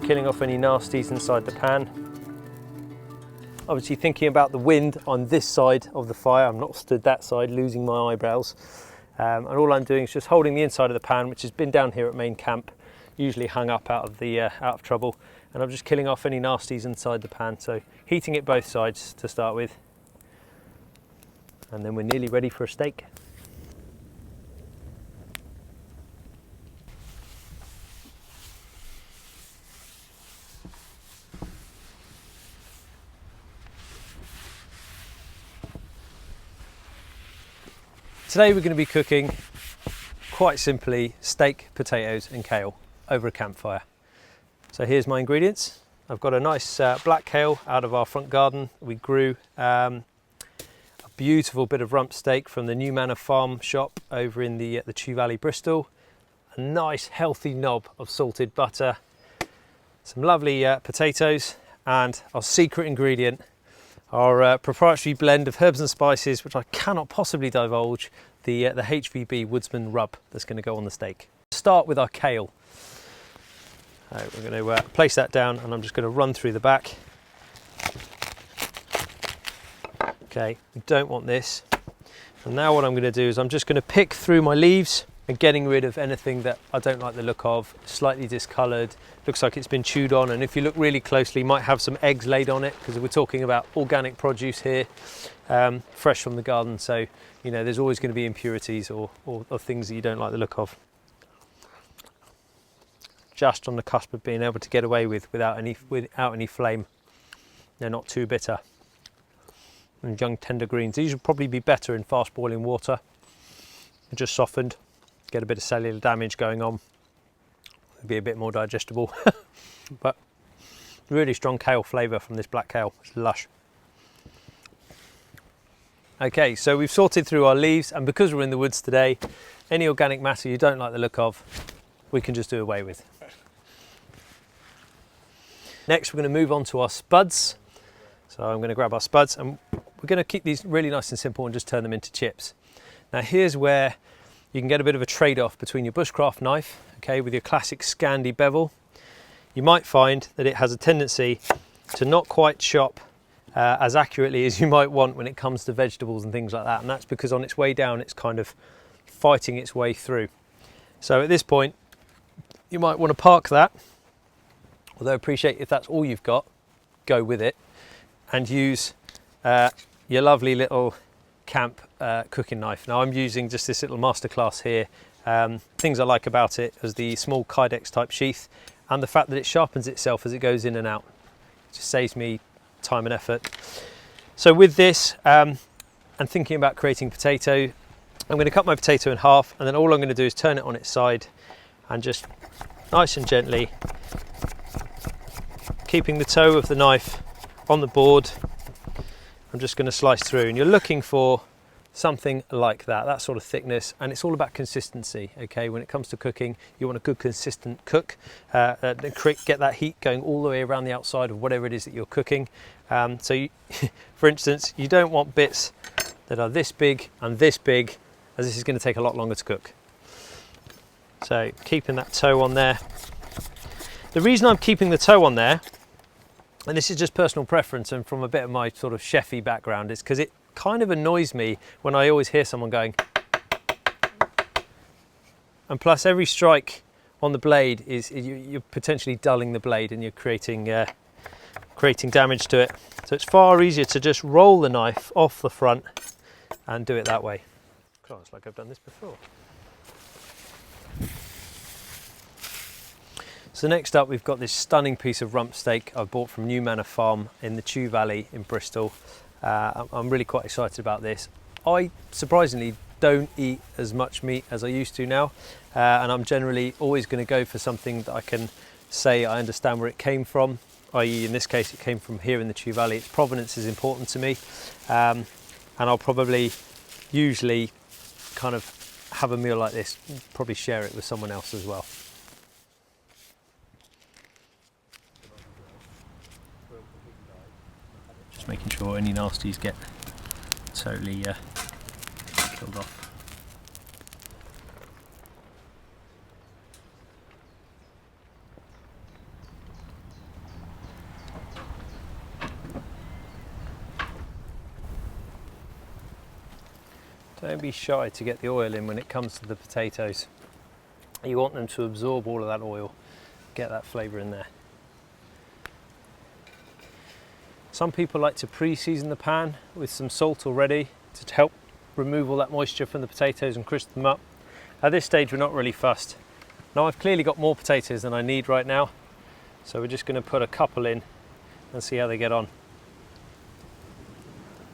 killing off any nasties inside the pan. Obviously thinking about the wind on this side of the fire, I'm not stood that side, losing my eyebrows. And all I'm doing is just holding the inside of the pan, which has been down here at main camp, usually hung up out of trouble, and I'm just killing off any nasties inside the pan. So heating it both sides to start with, and then we're nearly ready for a steak. Today we're going to be cooking, quite simply, steak, potatoes and kale over a campfire. So here's my ingredients. I've got a nice black kale out of our front garden. We grew a beautiful bit of rump steak from the New Manor Farm shop over in the Chew Valley, Bristol. A nice healthy knob of salted butter, some lovely potatoes, and our secret ingredient, our proprietary blend of herbs and spices, which I cannot possibly divulge, the HVB Woodsman rub that's going to go on the steak. Start with our kale. We're going to place that down, and I'm just going to run through the back. Okay, we don't want this. And now what I'm going to do is I'm just going to pick through my leaves and getting rid of anything that I don't like the look of, slightly discoloured, looks like it's been chewed on, and if you look really closely, might have some eggs laid on it, because we're talking about organic produce here, fresh from the garden, so you know there's always going to be impurities or things that you don't like the look of. Just on the cusp of being able to get away without any flame. They're not too bitter. And young tender greens, these would probably be better in fast boiling water. They're just softened. Get a bit of cellular damage going on, it'll be a bit more digestible. But really strong kale flavour from this black kale, it's lush. Okay, so we've sorted through our leaves, and because we're in the woods today, any organic matter you don't like the look of, we can just do away with. Next we're going to move on to our spuds. So I'm going to grab our spuds, and we're going to keep these really nice and simple and just turn them into chips. Now here's where you can get a bit of a trade-off between your Bushcraft knife, okay, with your classic Scandi bevel. You might find that it has a tendency to not quite chop as accurately as you might want when it comes to vegetables and things like that, and that's because on its way down it's kind of fighting its way through. So at this point you might want to park that, although appreciate if that's all you've got, go with it, and use your lovely little camp cooking knife. Now I'm using just this little masterclass here. Things I like about it is the small Kydex type sheath, and the fact that it sharpens itself as it goes in and out. It just saves me time and effort. So with this, and thinking about creating potato, I'm going to cut my potato in half, and then all I'm going to do is turn it on its side and just nice and gently, keeping the toe of the knife on the board, I'm just going to slice through, and you're looking for something like that sort of thickness, and it's all about consistency. Okay, when it comes to cooking, you want a good consistent cook, get that heat going all the way around the outside of whatever it is that you're cooking. So you, for instance, you don't want bits that are this big and this big, as this is going to take a lot longer to cook. So keeping that toe on there. The reason I'm keeping the toe on there, and this is just personal preference and from a bit of my sort of chefy background, is because it kind of annoys me when I always hear someone going, and plus every strike on the blade is you're potentially dulling the blade, and you're creating damage to it. So it's far easier to just roll the knife off the front and do it that way. God, it's like I've done this before. So next up, we've got this stunning piece of rump steak I bought from New Manor Farm in the Chew Valley in Bristol. I'm really quite excited about this. I surprisingly don't eat as much meat as I used to now, and I'm generally always going to go for something that I can say I understand where it came from, i.e. in this case it came from here in the Chew Valley. Its provenance is important to me, and I'll probably usually kind of have a meal like this, probably share it with someone else as well. Just making sure any nasties get totally killed off. Don't be shy to get the oil in when it comes to the potatoes. You want them to absorb all of that oil, get that flavour in there. Some people like to pre-season the pan with some salt already to help remove all that moisture from the potatoes and crisp them up. At this stage we're not really fussed. Now I've clearly got more potatoes than I need right now, so we're just going to put a couple in and see how they get on.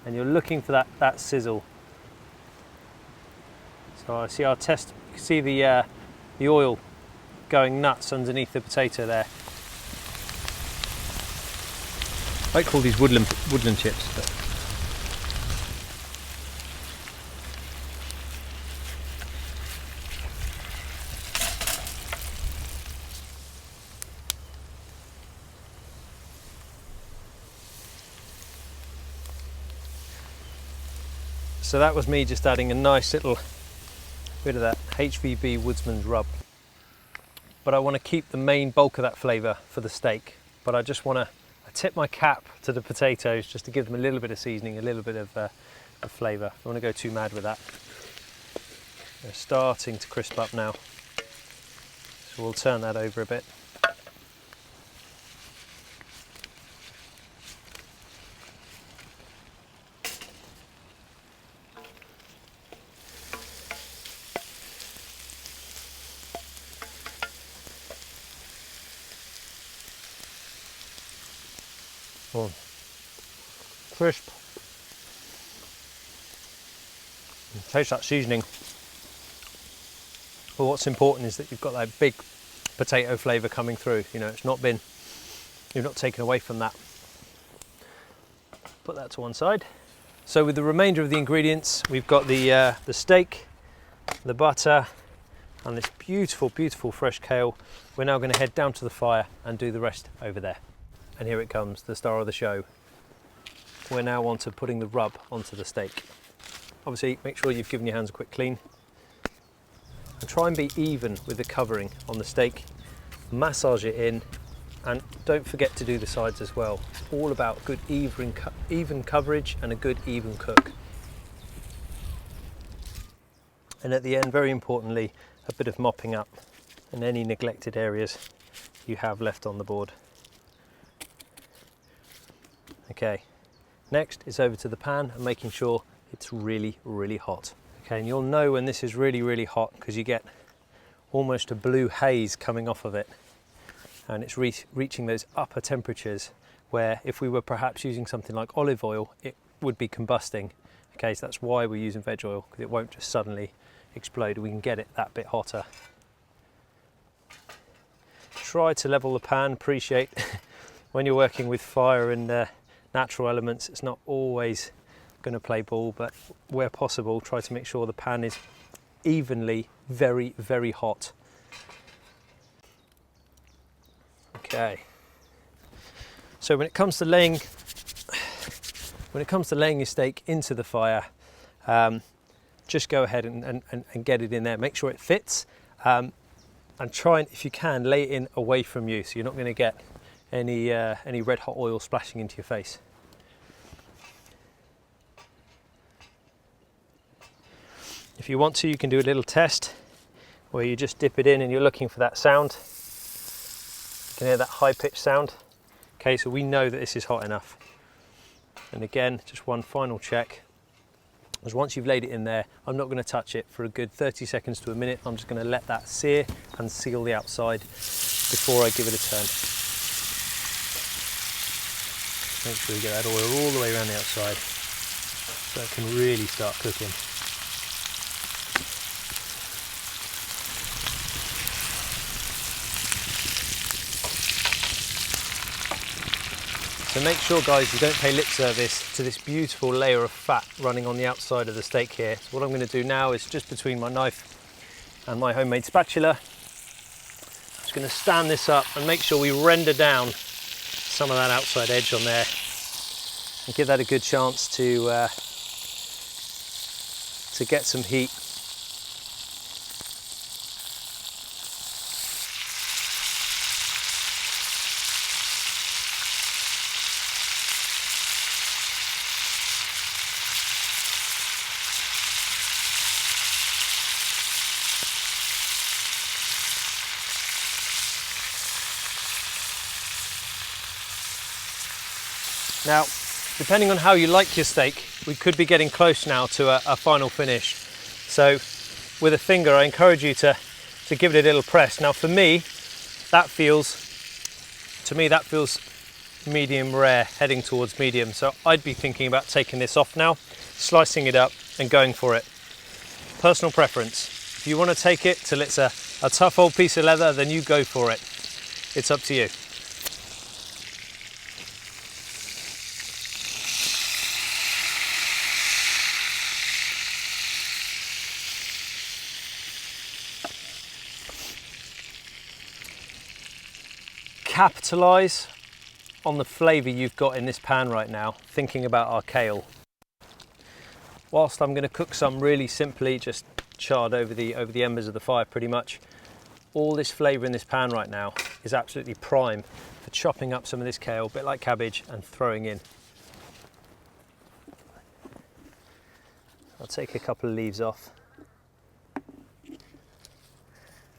And you're looking for that sizzle. So I see our test, you can see the oil going nuts underneath the potato there. I call these woodland chips. But so that was me just adding a nice little bit of that HVB Woodsman's rub. But I want to keep the main bulk of that flavour for the steak. But I just want to tip my cap to the potatoes just to give them a little bit of seasoning, a little bit of flavour. I don't want to go too mad with that. They're starting to crisp up now. So we'll turn that over a bit. Oh, crisp. Taste that seasoning. But what's important is that you've got that big potato flavour coming through. You know, you've not taken away from that. Put that to one side. So with the remainder of the ingredients, we've got the steak, the butter, and this beautiful, beautiful fresh kale. We're now going to head down to the fire and do the rest over there. And here it comes, the star of the show. We're now on to putting the rub onto the steak. Obviously, make sure you've given your hands a quick clean. And try and be even with the covering on the steak. Massage it in, and don't forget to do the sides as well. It's all about good even coverage and a good even cook. And at the end, very importantly, a bit of mopping up in any neglected areas you have left on the board. Okay, next is over to the pan and making sure it's really, really hot. Okay, and you'll know when this is really, really hot because you get almost a blue haze coming off of it. And it's reaching those upper temperatures where if we were perhaps using something like olive oil, it would be combusting. Okay, so that's why we're using veg oil, because it won't just suddenly explode. We can get it that bit hotter. Try to level the pan. Appreciate when you're working with fire and natural elements, it's not always going to play ball, but where possible, try to make sure the pan is evenly very, very hot. Okay. So when it comes to laying your steak into the fire, just go ahead and get it in there. Make sure it fits, and try and, if you can, lay it in away from you, so you're not going to get any red hot oil splashing into your face. If you want to, you can do a little test where you just dip it in and you're looking for that sound. You can hear that high-pitched sound. Okay, so we know that this is hot enough. And again, just one final check. Because once you've laid it in there, I'm not going to touch it for a good 30 seconds to a minute. I'm just going to let that sear and seal the outside before I give it a turn. Make sure you get that oil all the way around the outside so it can really start cooking. So make sure, guys, you don't pay lip service to this beautiful layer of fat running on the outside of the steak here. So what I'm going to do now is, just between my knife and my homemade spatula, I'm just going to stand this up and make sure we render down some of that outside edge on there and give that a good chance to get some heat. Now, depending on how you like your steak, we could be getting close now to a final finish. So with a finger, I encourage you to give it a little press. Now for me, that feels medium rare, heading towards medium. So I'd be thinking about taking this off now, slicing it up and going for it. Personal preference. If you want to take it till it's a tough old piece of leather, then you go for it. It's up to you. Capitalize on the flavour you've got in this pan right now, thinking about our kale. Whilst I'm going to cook some really simply, just charred over the embers of the fire pretty much, all this flavour in this pan right now is absolutely prime for chopping up some of this kale, a bit like cabbage, and throwing in. I'll take a couple of leaves off.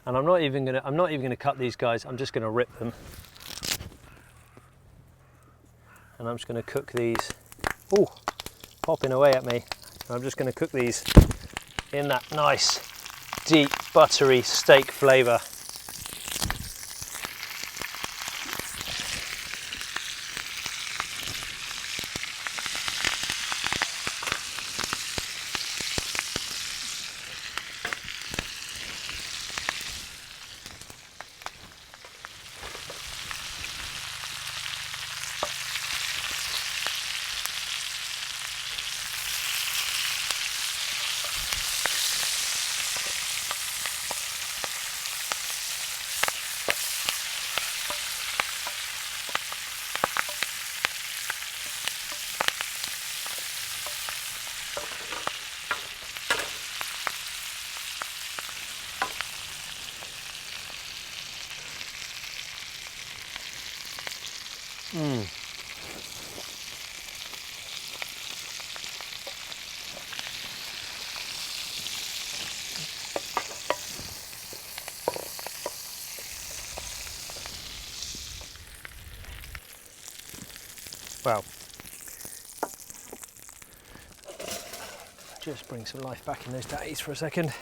And I'm not even gonna cut these guys, I'm just gonna rip them. And I'm just gonna cook these, ooh, popping away at me. I'm just gonna cook these in that nice, deep, buttery steak flavour. Well, just bring some life back in those tatties for a second.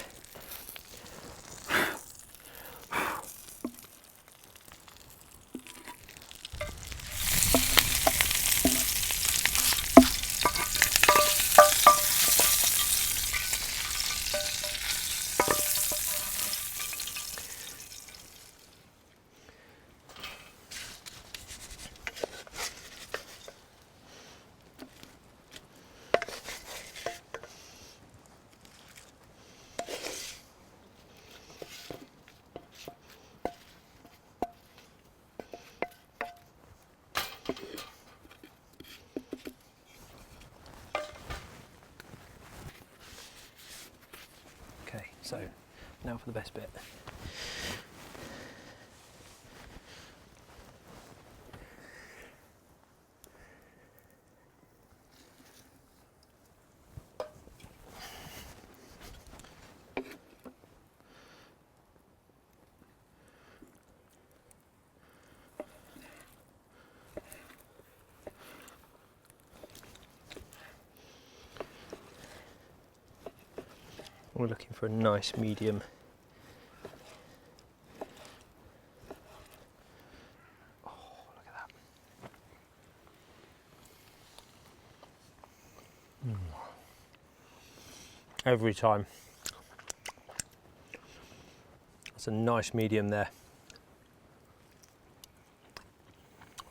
Okay, so now for the best bit. We're looking for a nice medium. Oh, look at that. Every time. That's a nice medium there.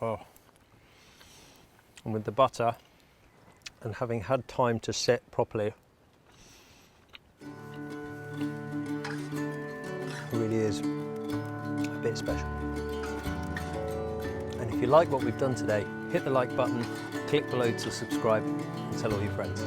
Oh. And with the butter and having had time to sit properly, really is a bit special. And if you like what we've done today, hit the like button, click below to subscribe, and tell all your friends.